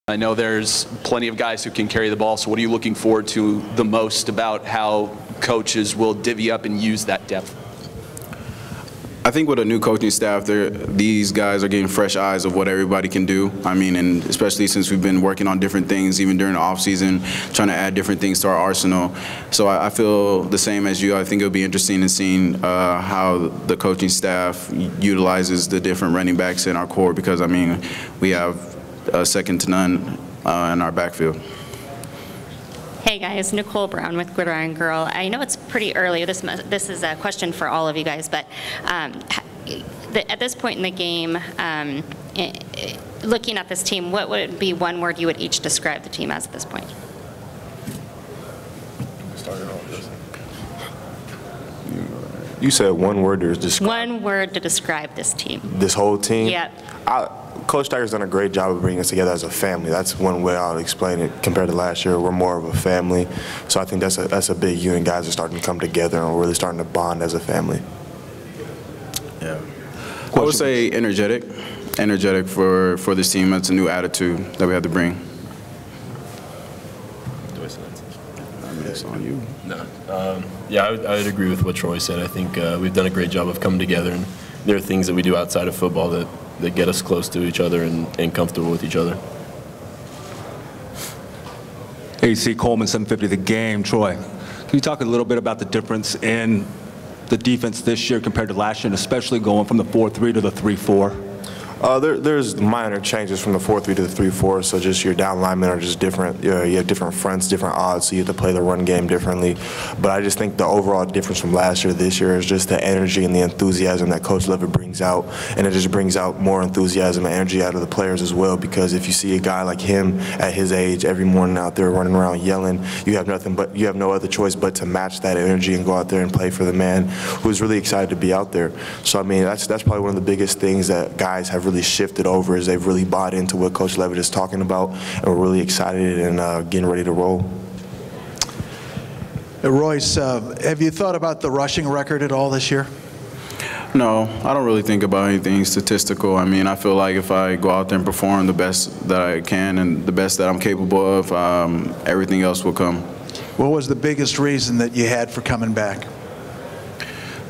I know there's plenty of guys who can carry the ball, so what are you looking forward to the most about how coaches will divvy up and use that depth? I think with a new coaching staff, these guys are getting fresh eyes of what everybody can do. I mean, and especially since we've been working on different things, even during the offseason, trying to add different things to our arsenal. So I feel the same as you. I think it'll be interesting in seeing how the coaching staff utilizes the different running backs in our core, because, I mean, we have second to none in our backfield. Hey guys, Nicole Brown with Gridiron Girl. I know it's pretty early. This is a question for all of you guys, but at this point in the game, looking at this team, what would be one word you would each describe the team as at this point? You said one word to describe. One word to describe this team. This whole team? Yep. Coach Tiger's done a great job of bringing us together as a family. That's one way I'll explain it. Compared to last year, we're more of a family. So I think that's a big unit. Guys are starting to come together and we're really starting to bond as a family. Yeah. I would say energetic. Energetic for this team. That's a new attitude that we have to bring. I mean, it's on you. No. Yeah, I would agree with what Troy said. I think we've done a great job of coming together, and there are things that we do outside of football that get us close to each other and comfortable with each other. AC Coleman, 750 The Game. Troy, can you talk a little bit about the difference in the defense this year compared to last year, and especially going from the 4-3 to the 3-4? There's minor changes from the 4-3 to the 3-4, so just your down linemen are just different. You have different fronts, different odds, so you have to play the run game differently. But I just think the overall difference from last year to this year is just the energy and the enthusiasm that Coach Levitt brings out, and it just brings out more enthusiasm and energy out of the players as well, because if you see a guy like him at his age every morning out there running around yelling, you have no other choice but to match that energy and go out there and play for the man who's really excited to be out there. So I mean, that's probably one of the biggest things that guys have really shifted over, is they've really bought into what Coach Levitt is talking about, and we're really excited and getting ready to roll. Royce, have you thought about the rushing record at all this year? No, I don't really think about anything statistical. I mean, I feel like if I go out there and perform the best that I can and the best that I'm capable of, everything else will come. What was the biggest reason that you had for coming back?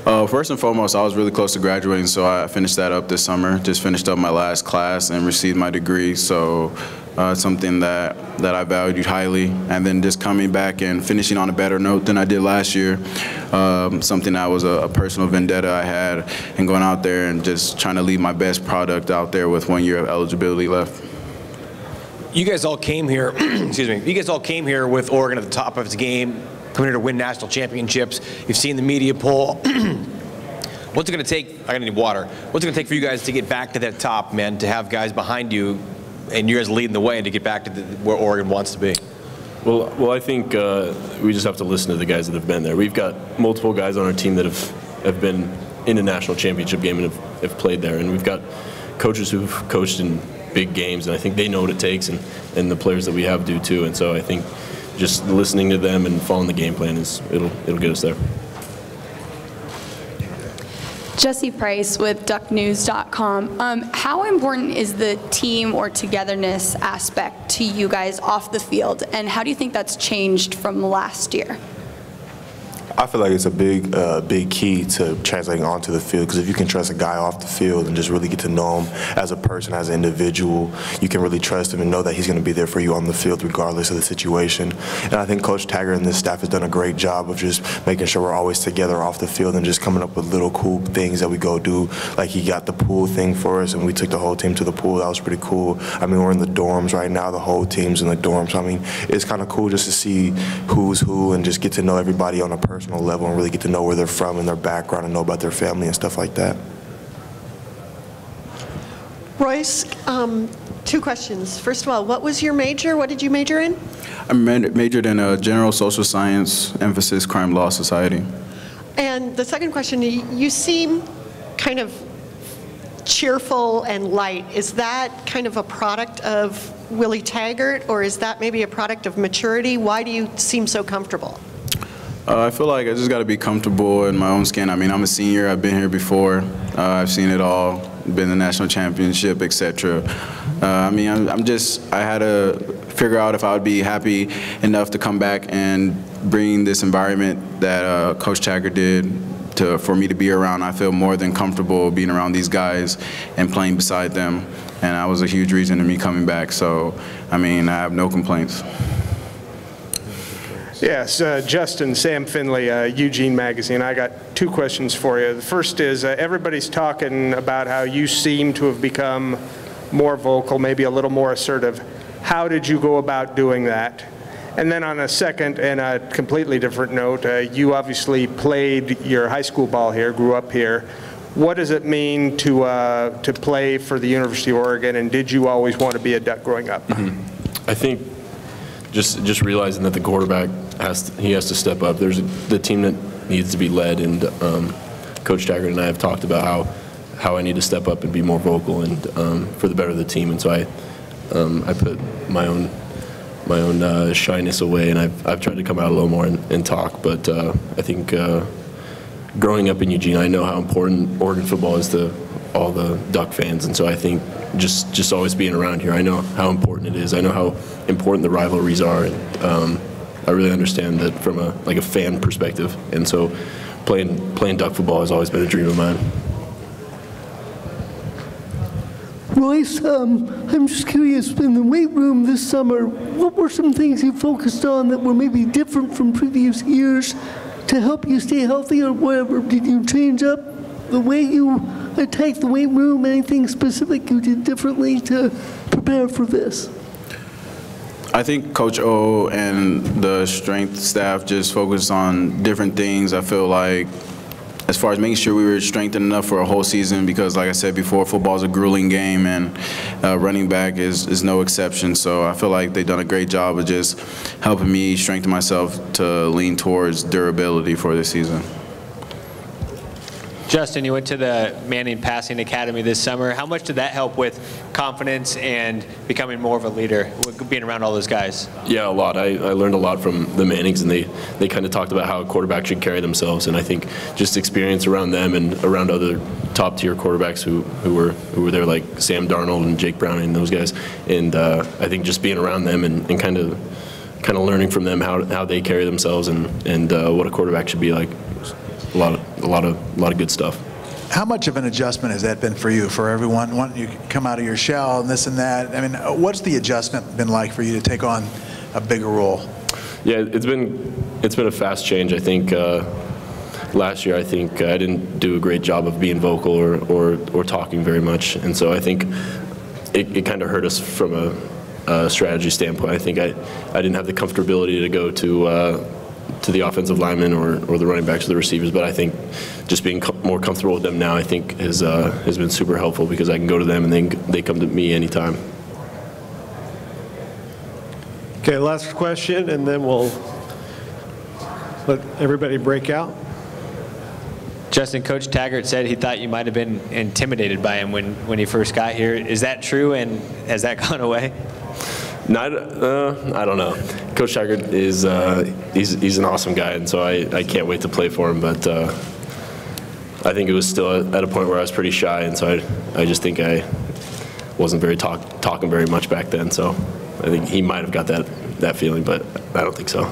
First and foremost, I was really close to graduating, so I finished that up this summer. Just finished up my last class and received my degree, so something that I valued highly. And then just coming back and finishing on a better note than I did last year, something that was a personal vendetta I had, and going out there and just trying to leave my best product out there with 1 year of eligibility left. You guys all came here, excuse me, you guys all came here with Oregon at the top of its game, coming here to win national championships. You've seen the media poll. What's it going to take? I need water. What's it going to take for you guys to get back to that top, man, to have guys behind you and you guys leading the way and to get back to where Oregon wants to be? Well, I think we just have to listen to the guys that have been there. We've got multiple guys on our team that have been in a national championship game and have played there. And we've got coaches who've coached in big games, and I think they know what it takes, and the players that we have do too. And so I think just listening to them and following the game plan it'll get us there. Jesse Price with ducknews.com. How important is the team or togetherness aspect to you guys off the field, and how do you think that's changed from last year? I feel like it's a big key to translating onto the field, because if you can trust a guy off the field and just really get to know him as a person, as an individual, you can really trust him and know that he's going to be there for you on the field regardless of the situation. And I think Coach Taggart and this staff has done a great job of just making sure we're always together off the field and just coming up with little cool things that we go do. Like he got the pool thing for us, and we took the whole team to the pool. That was pretty cool. I mean, we're in the dorms right now. The whole team's in the dorms. So, I mean, it's kind of cool just to see who's who and just get to know everybody on a personal level and really get to know where they're from and their background and know about their family and stuff like that. Royce, 2 questions. First of all, what was your major? What did you major in? I majored in general social science, emphasis crime law society. And the second question, you seem kind of cheerful and light. Is that kind of a product of Willie Taggart, or is that maybe a product of maturity? Why do you seem so comfortable? I feel like I just got to be comfortable in my own skin. I mean, I'm a senior. I've been here before. I've seen it all. been in the national championship, etc. I mean, I had to figure out if I would be happy enough to come back and bring this environment that Coach Taggart did for me to be around. I feel more than comfortable being around these guys and playing beside them, and that was a huge reason to me coming back. So, I mean, I have no complaints. Yes, Justin, Sam Finley, Eugene Magazine. I got two questions for you. The first is everybody's talking about how you seem to have become more vocal, maybe a little more assertive. How did you go about doing that? And then on a second and a completely different note, you obviously played your high school ball here, grew up here. What does it mean to play for the University of Oregon, and did you always want to be a Duck growing up? I think just realizing that the quarterback has to step up. There's the team that needs to be led, and Coach Taggart and I have talked about how I need to step up and be more vocal and for the better of the team. And so I put my own shyness away, and I've tried to come out a little more and talk. But I think growing up in Eugene, I know how important Oregon football is to all the Duck fans, and so I think just always being around here, I know how important it is. I know how important the rivalries are, and I really understand that from a fan perspective. And so playing Duck football has always been a dream of mine. Royce, I'm just curious, in the weight room this summer, what were some things you focused on that were maybe different from previous years to help you stay healthy or whatever? Did you change up the way you attacked the weight room? Anything specific you did differently to prepare for this? I think Coach O and the strength staff just focused on different things. I feel like as far as making sure we were strengthened enough for a whole season, because like I said before, football is a grueling game, and running back is no exception. So I feel like they've done a great job of just helping me strengthen myself to lean towards durability for this season. Justin, you went to the Manning Passing Academy this summer. How much did that help with confidence and becoming more of a leader, being around all those guys? Yeah, a lot. I learned a lot from the Mannings, and they kind of talked about how a quarterback should carry themselves. And I think just experience around them and around other top-tier quarterbacks who were there, like Sam Darnold and Jake Browning and those guys. And I think just being around them and kind of learning from them how they carry themselves and what a quarterback should be like. A lot of good stuff. How much of an adjustment has that been for you, for everyone wanting you to come out of your shell and this and that? I mean, what's the adjustment been like for you to take on a bigger role? Yeah, it's been a fast change. I think last year I didn't do a great job of being vocal or talking very much, and so I think it kind of hurt us from a strategy standpoint. I think I didn't have the comfortability to go to the offensive linemen or the running backs or the receivers, but I think just being more comfortable with them now, I think has been super helpful, because I can go to them and they come to me anytime. Okay, last question, and then we'll let everybody break out. Justin, Coach Taggart said he thought you might have been intimidated by him when he first got here. Is that true, and has that gone away? No, I don't know. Coach Taggart is he's an awesome guy, and so I can't wait to play for him. But I think it was still at a point where I was pretty shy, and so I just think I wasn't very talking very much back then. So I think he might have got that feeling, but I don't think so.